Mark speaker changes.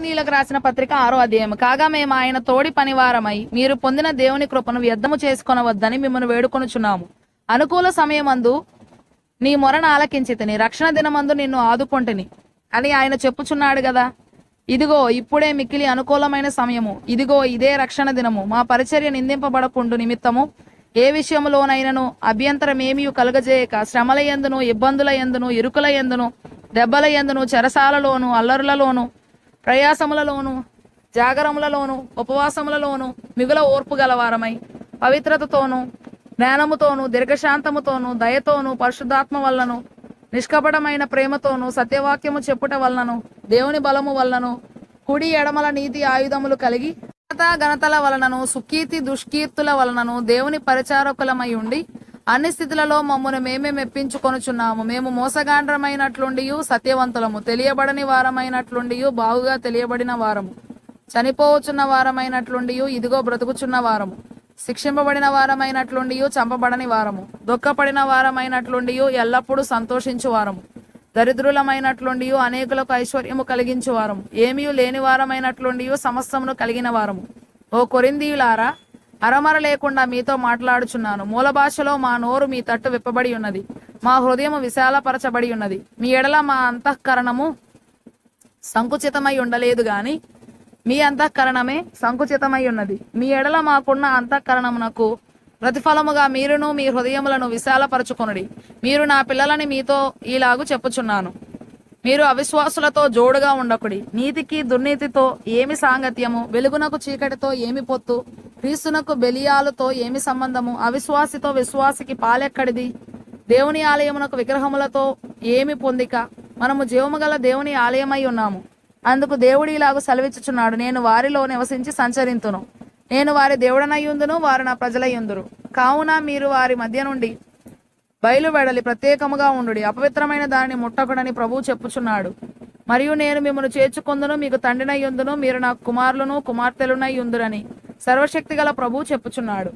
Speaker 1: నీలకు రాసిన పత్రిక 6వ అధ్యాయం. కాగా మేము ఆయన తోడి పనివారమై మీరు పొందిన దేవుని కృపను వ్యర్థము చేసుకొనవద్దని మిమ్మల్ని వేడుకొనుచున్నాము. అనుకూల సమయమందు నీ మొరను ఆలకించితిని, రక్షణ దినమందు నిన్ను ఆదుకొంటిని అని ఆయన చెప్పుచున్నాడు కదా. ఇదిగో ఇప్పుడే మిక్కిలి అనుకూలమైన సమయము, ఇదిగో ఇదే రక్షణ దినము. మా పరిచర్య నిందింపబడకుండు నిమిత్తము ఏ విషయములోనైనను అభ్యంతరమేమీ కలుగజేయక శ్రమల యందును, ఇబ్బందుల యందును, ఇరుకుల యందును, దెబ్బల యందును, చెరసాలలోను, అల్లరులలోను, ప్రయాసములలోను, జాగరములలోను, ఉపవాసములలోను మిగుల ఓర్పు గలవారమై పవిత్రతతోను, జ్ఞానముతోను, దీర్ఘశాంతముతోను, దయతోను, పరిశుద్ధాత్మ వలనను, నిష్కపటమైన ప్రేమతోను, సత్యవాక్యము చెప్పుట వలనను, దేవుని బలము వలనను, కుడి ఎడమల నీతి ఆయుధములు కలిగి ఘనతల వలనను, సుకీర్తి దుష్కీర్తుల వలనను దేవుని పరిచారకులమై ఉండి అన్ని స్థితులలో మమ్మను మేమే మెప్పించుకొనుచున్నాము. మేము మోసగాండ్రమైనట్లుండియు సత్యవంతులము, తెలియబడని వారమైనట్లుండియు బాగుగా తెలియబడిన వారము, చనిపోవచ్చున్న వారమైనట్లుండియు ఇదిగో బ్రతుకుచున్న వారము, శిక్షింపబడిన వారమైనట్లుండియు చంపబడని వారము, దుఃఖపడిన వారమైనట్లుండియు ఎల్లప్పుడూ సంతోషించు వారము, దరిద్రులమైనట్లుండియు అనేకులకు ఐశ్వర్యము కలిగించు వారము, ఏమీ లేని వారమైనట్లుండియు సమస్తమును కలిగిన వారము. ఓ కొరింథీయులారా, అరమర లేకుండా మీతో మాట్లాడుచున్నాను. మూల భాషలో మా నోరు మీ తట్టు విప్పబడి ఉన్నది, మా హృదయము విశాలపరచబడి ఉన్నది. మీ ఎడల మా అంతఃకరణము సంకుచితమై ఉండలేదు గాని మీ అంతఃకరణమే సంకుచితమై ఉన్నది. మీ ఎడల మాకున్న అంతఃకరణమునకు ప్రతిఫలముగా మీరును మీ హృదయములను విశాలపరచుకొనుడి. మీరు నా పిల్లలని మీతో ఈలాగు చెప్పుచున్నాను, మీరు అవిశ్వాసులతో జోడుగా ఉండకుడి. నీతికి దుర్నీతితో ఏమి సాంగత్యము, వెలుగునకు చీకటితో ఏమి పొత్తు, క్రీస్తునకు బెలియాలతో ఏమి సంబంధము, అవిశ్వాసితో విశ్వాసికి పాలెక్కడిది, దేవుని ఆలయమునకు విగ్రహములతో ఏమి పొందిక. మనము జీవము గల దేవుని ఆలయమై ఉన్నాము. అందుకు దేవుడు ఇలాగు సెలవిచ్చుచున్నాడు, నేను వారిలో నివసించి సంచరింతును, నేను వారి దేవుడనయ్యుందును, వారు నా ప్రజలయ్యుందురు. కావున మీరు వారి మధ్య నుండి బయలువెడలి ప్రత్యేకముగా ఉండుడి, అపవిత్రమైన దానిని ముట్టకుడని ప్రభువు చెప్పుచున్నాడు. మరియు నేను మిమ్మల్ని చేర్చుకొందును, మీకు తండ్రినయ్యుందును, మీరు నాకు కుమారులను కుమార్తెలునయ్యుందురని సర్వశక్తి గల ప్రభువు చెప్పుచున్నాడు.